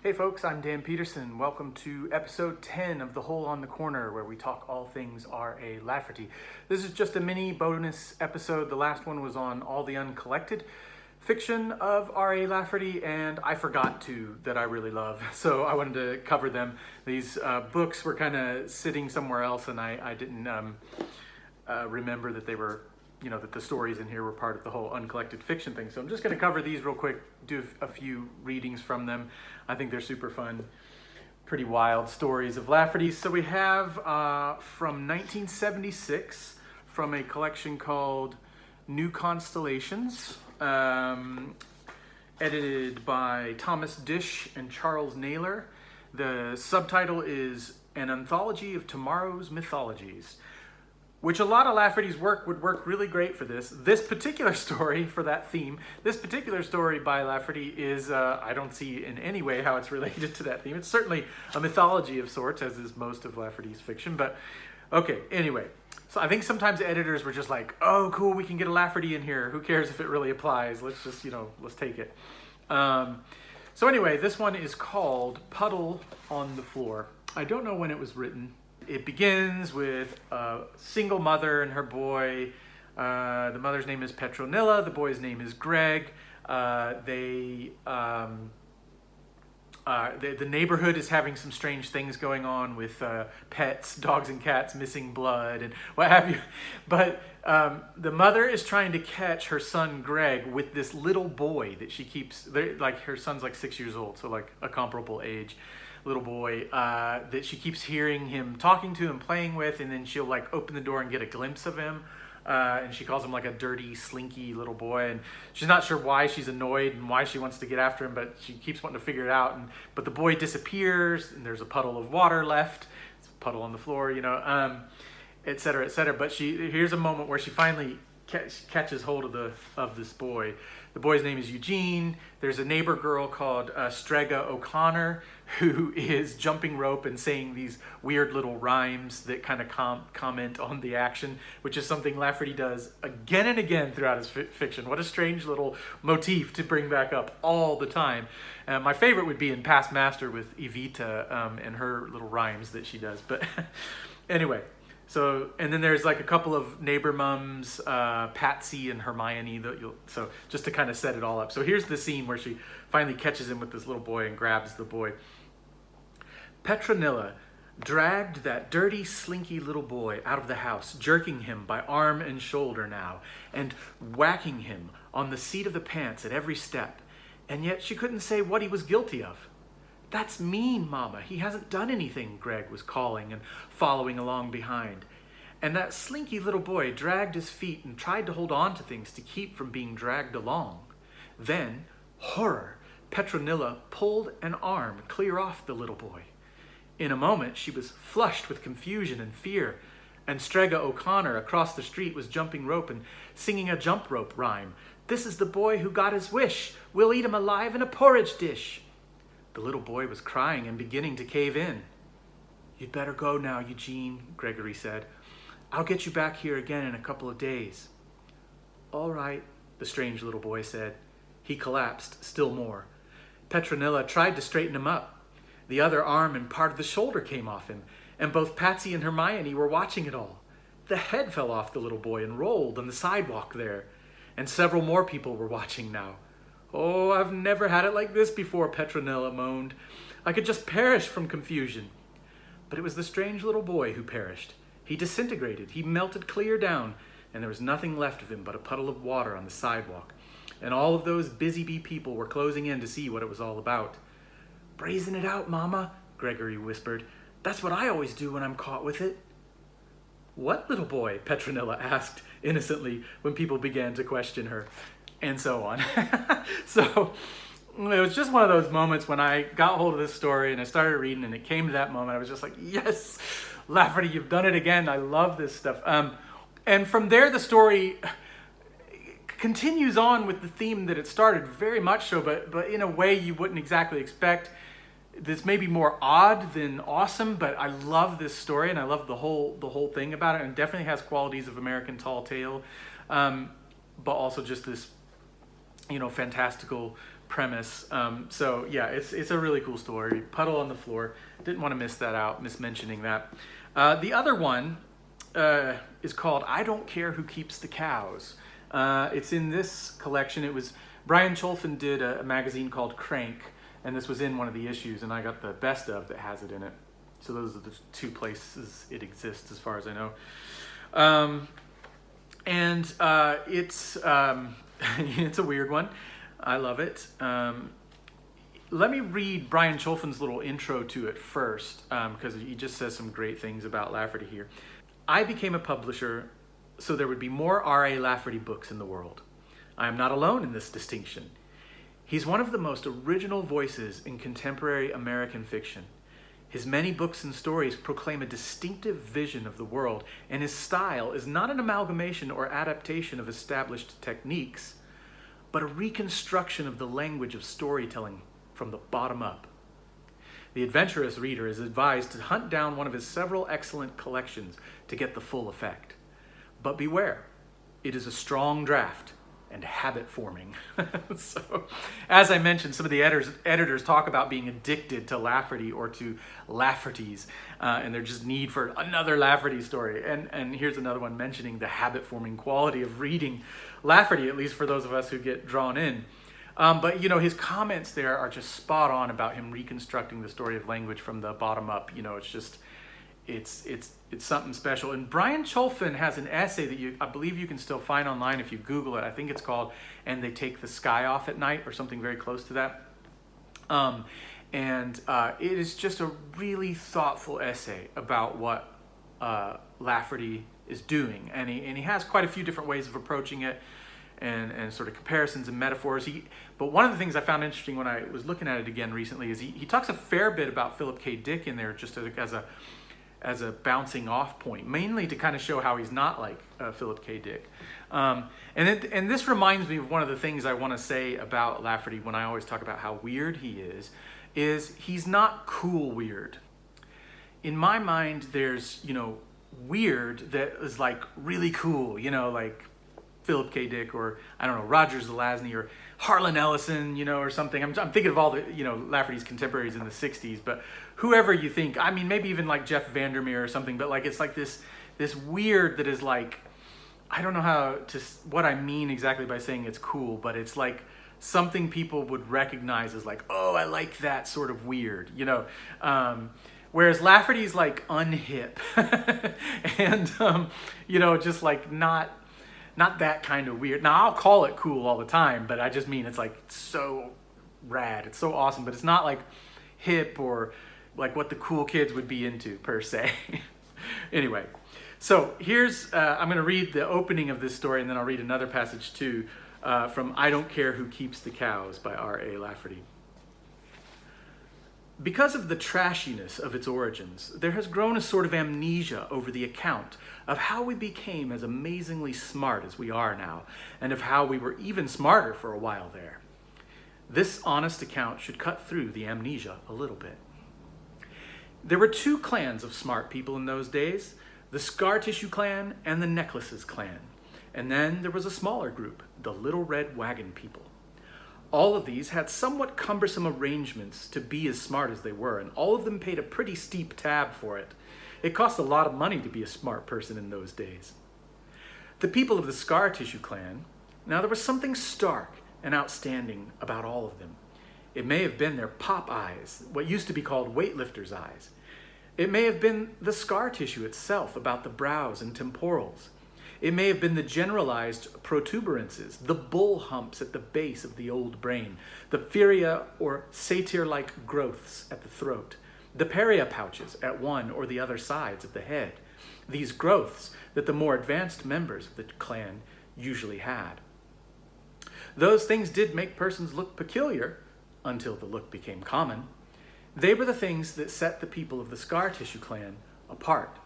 Hey folks, I'm Dan Peterson. Welcome to episode 10 of The Hole on the Corner, where we talk all things R.A. Lafferty. This is just a mini bonus episode. The last one was on all the uncollected fiction of R.A. Lafferty, and I forgot that I really love. So I wanted to cover them. These books were kind of sitting somewhere else, and I didn't remember that they were, that the stories in here were part of the whole uncollected fiction thing. So I'm just going to cover these real quick, do a few readings from them. I think they're super fun, pretty wild stories of Lafferty. So we have from 1976, from a collection called New Constellations, edited by Thomas Dish and Charles Naylor. The subtitle is An Anthology of Tomorrow's Mythologies, which a lot of Lafferty's work would work really great for this. This particular story, for that theme, this particular story by Lafferty is, I don't see in any way how it's related to that theme. It's certainly a mythology of sorts, as is most of Lafferty's fiction, but okay, anyway. So I think sometimes editors were just like, oh, cool, we can get a Lafferty in here. Who cares if it really applies? Let's just, let's take it. So anyway, this one is called Puddle on the Floor. I don't know when it was written. It begins with a single mother and her boy. The mother's name is Petronilla. The boy's name is Greg. The neighborhood is having some strange things going on with pets, dogs and cats missing blood and what have you. But the mother is trying to catch her son Greg with this little boy that she keeps, like her son's like 6 years old, so like a comparable age. Little boy that she keeps hearing him talking to and playing with, and then she'll like open the door and get a glimpse of him, and she calls him like a dirty, slinky little boy, and she's not sure why she's annoyed and why she wants to get after him, but she keeps wanting to figure it out. But the boy disappears, and there's a puddle of water left. It's a puddle on the floor, et cetera, et cetera. But here's a moment where she finally catches hold of this boy. The boy's name is Eugene. There's a neighbor girl called Strega O'Connor, who is jumping rope and saying these weird little rhymes that kind of comment on the action, which is something Lafferty does again and again throughout his fiction. What a strange little motif to bring back up all the time. My favorite would be in Past Master with Evita and her little rhymes that she does. But anyway. So, and then there's like a couple of neighbor mums, Patsy and Hermione, so just to kind of set it all up. So here's the scene where she finally catches him with this little boy and grabs the boy. Petronilla dragged that dirty, slinky little boy out of the house, jerking him by arm and shoulder now, and whacking him on the seat of the pants at every step. And yet she couldn't say what he was guilty of. "That's mean, Mama. He hasn't done anything," Greg was calling and following along behind. And that slinky little boy dragged his feet and tried to hold on to things to keep from being dragged along. Then, horror, Petronilla pulled an arm clear off the little boy. In a moment, she was flushed with confusion and fear, and Strega O'Connor across the street was jumping rope and singing a jump rope rhyme. "This is the boy who got his wish. We'll eat him alive in a porridge dish." The little boy was crying and beginning to cave in. "You'd better go now, Eugene," Gregory said. "I'll get you back here again in a couple of days." "All right," the strange little boy said. He collapsed still more. Petronilla tried to straighten him up. The other arm and part of the shoulder came off him, and both Patsy and Hermione were watching it all. The head fell off the little boy and rolled on the sidewalk there, and several more people were watching now. "Oh, I've never had it like this before," Petronilla moaned. "I could just perish from confusion." But it was the strange little boy who perished. He disintegrated, he melted clear down, and there was nothing left of him but a puddle of water on the sidewalk. And all of those busy bee people were closing in to see what it was all about. "Brazen it out, Mama," Gregory whispered. "That's what I always do when I'm caught with it." "What little boy?" Petronilla asked innocently when people began to question her. And so on. So it was just one of those moments when I got hold of this story and I started reading and it came to that moment. I was just like, yes, Lafferty, you've done it again. I love this stuff. And from there, the story continues on with the theme that it started, very much so, but in a way you wouldn't exactly expect. This may be more odd than awesome, but I love this story and I love the whole thing about it, and it definitely has qualities of American Tall Tale, but also just this fantastical premise. So yeah, it's a really cool story. Puddle on the floor. Didn't want to miss mentioning that. The other one is called I Don't Care Who Keeps the Cows. It's in this collection. It was Brian Cholfin did a magazine called Crank, and this was in one of the issues, and I got the best of that has it in it. So those are the two places it exists as far as I know. It's it's a weird one. I love it. Let me read Brian Cholfin's little intro to it first, because he just says some great things about Lafferty here. I became a publisher so there would be more R.A. Lafferty books in the world. I am not alone in this distinction. He's one of the most original voices in contemporary American fiction. His many books and stories proclaim a distinctive vision of the world, and his style is not an amalgamation or adaptation of established techniques, but a reconstruction of the language of storytelling from the bottom up. The adventurous reader is advised to hunt down one of his several excellent collections to get the full effect. But beware, it is a strong draft and habit forming. So, as I mentioned, some of the editors talk about being addicted to Lafferty or to Laffertys, and their just need for another Lafferty story. And here's another one mentioning the habit forming quality of reading Lafferty, at least for those of us who get drawn in. But his comments there are just spot on about him reconstructing the story of language from the bottom up. It's just, it's something special. And Brian Cholfin has an essay that I believe you can still find online if you Google it. I think it's called "And They Take the Sky Off at Night" or something very close to that. It is just a really thoughtful essay about what Lafferty is doing, and he has quite a few different ways of approaching it. And sort of comparisons and metaphors. But one of the things I found interesting when I was looking at it again recently is he talks a fair bit about Philip K. Dick in there just as a bouncing off point, mainly to kind of show how he's not like Philip K. Dick. And this reminds me of one of the things I want to say about Lafferty when I always talk about how weird he is he's not cool weird. In my mind, there's, weird that is like really cool, like Philip K. Dick, or I don't know, Roger Zelazny, or Harlan Ellison, or something. I'm thinking of all the, Lafferty's contemporaries in the 60s, but whoever you think, I mean, maybe even like Jeff Vandermeer or something, but like, it's like this weird that is like, I don't know what I mean exactly by saying it's cool, but it's like something people would recognize as like, oh, I like that sort of weird, whereas Lafferty's like unhip and, just like not that kind of weird. Now, I'll call it cool all the time, but I just mean it's like so rad. It's so awesome, but it's not like hip or like what the cool kids would be into per se. Anyway, so here's, I'm going to read the opening of this story, and then I'll read another passage too from I Don't Care Who Keeps the Cows by R.A. Lafferty. Because of the trashiness of its origins, there has grown a sort of amnesia over the account of how we became as amazingly smart as we are now, and of how we were even smarter for a while there. This honest account should cut through the amnesia a little bit. There were two clans of smart people in those days, the Scar Tissue Clan and the Necklaces Clan. And then there was a smaller group, the Little Red Wagon people. All of these had somewhat cumbersome arrangements to be as smart as they were, and all of them paid a pretty steep tab for it. It cost a lot of money to be a smart person in those days. The people of the Scar Tissue Clan, now there was something stark and outstanding about all of them. It may have been their pop eyes, what used to be called weightlifters' eyes. It may have been the scar tissue itself about the brows and temporals. It may have been the generalized protuberances, the bull humps at the base of the old brain, the pheria or satyr-like growths at the throat, the peria pouches at one or the other sides of the head, these growths that the more advanced members of the clan usually had. Those things did make persons look peculiar, until the look became common. They were the things that set the people of the Scar Tissue Clan apart.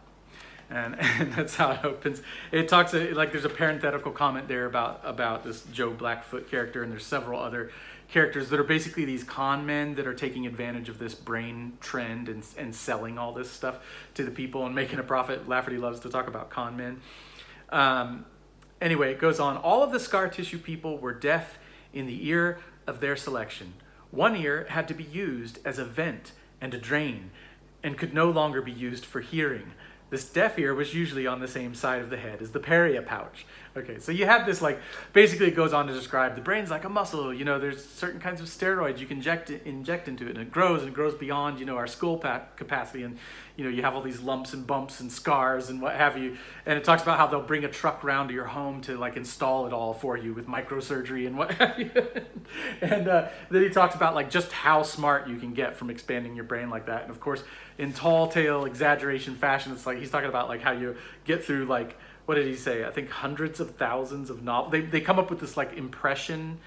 And that's how it opens. It talks like there's a parenthetical comment there about this Joe Blackfoot character, and there's several other characters that are basically these con men that are taking advantage of this brain trend and selling all this stuff to the people and making a profit. Lafferty loves to talk about con men. Anyway, it goes on. All of the Scar Tissue people were deaf in the ear of their selection. One ear had to be used as a vent and a drain and could no longer be used for hearing. This deaf ear was usually on the same side of the head as the peria pouch. Okay, so you have this, like, basically it goes on to describe the brain's like a muscle. You know, there's certain kinds of steroids you can inject into it, and it grows beyond, you know, our skull capacity. And, you know, you have all these lumps and bumps and scars and what have you. And it talks about how they'll bring a truck round to your home to, like, install it all for you with microsurgery and what have you. And then he talks about, like, just how smart you can get from expanding your brain like that. And of course, in tall tale exaggeration fashion, it's like he's talking about, like, how you get through, like, what did he say? I think hundreds of thousands of novels. They come up with this, like, impression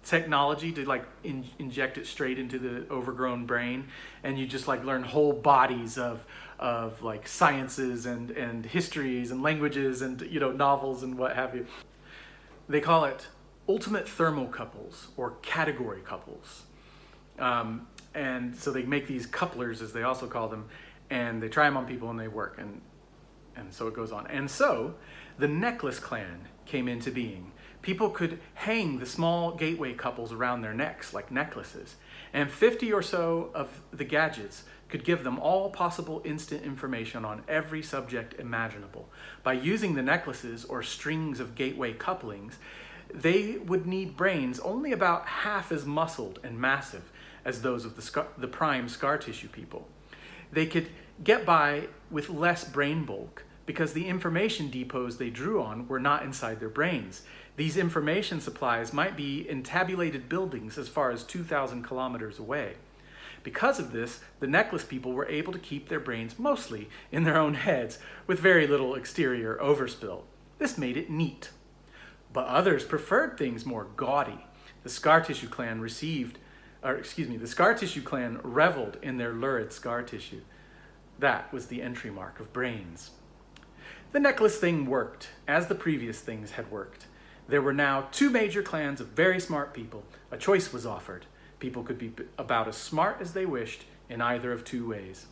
technology to, like, inject it straight into the overgrown brain, and you just, like, learn whole bodies of like sciences and histories and languages and, you know, novels and what have you. They call it ultimate thermocouples or category couples. And so they make these couplers, as they also call them, and they try them on people and they work. And so it goes on. And so the necklace clan came into being. People could hang the small gateway couples around their necks like necklaces. And 50 or so of the gadgets could give them all possible instant information on every subject imaginable. By using the necklaces or strings of gateway couplings, they would need brains only about half as muscled and massive as those of the prime scar tissue people. They could get by with less brain bulk because the information depots they drew on were not inside their brains. These information supplies might be in tabulated buildings as far as 2,000 kilometers away. Because of this, the necklace people were able to keep their brains mostly in their own heads with very little exterior overspill. This made it neat. But others preferred things more gaudy. The scar tissue clan reveled in their lurid scar tissue. That was the entry mark of brains. The necklace thing worked, as the previous things had worked. There were now two major clans of very smart people. A choice was offered. People could be about as smart as they wished in either of two ways.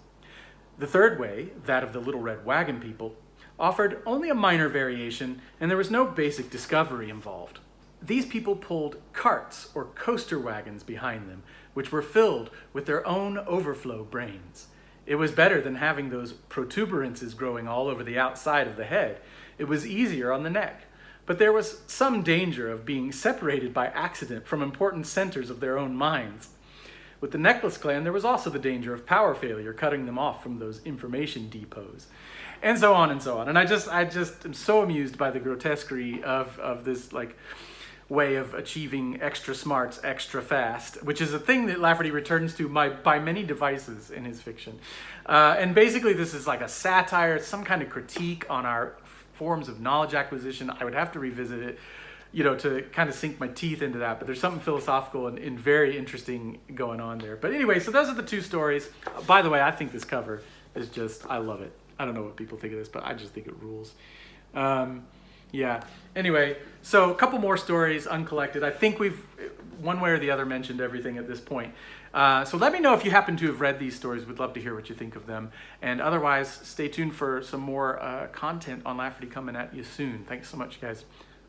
The third way, that of the Little Red Wagon people, offered only a minor variation, and there was no basic discovery involved. These people pulled carts or coaster wagons behind them, which were filled with their own overflow brains. It was better than having those protuberances growing all over the outside of the head. It was easier on the neck. But there was some danger of being separated by accident from important centers of their own minds. With the necklace clan, there was also the danger of power failure, cutting them off from those information depots. And so on and so on. And I just am so amused by the grotesquerie of this, like, way of achieving extra smarts extra fast, which is a thing that Lafferty returns to by many devices in his fiction. And basically this is like a satire, some kind of critique on our forms of knowledge acquisition. I would have to revisit it, you know, to kind of sink my teeth into that, but there's something philosophical and very interesting going on there. But anyway, so those are the two stories. By the way, I think this cover is just, I love it. I don't know what people think of this, but I just think it rules. Yeah. Anyway, so a couple more stories, uncollected. I think we've, one way or the other, mentioned everything at this point. So let me know if you happen to have read these stories. We'd love to hear what you think of them. And otherwise, stay tuned for some more content on Lafferty coming at you soon. Thanks so much, guys.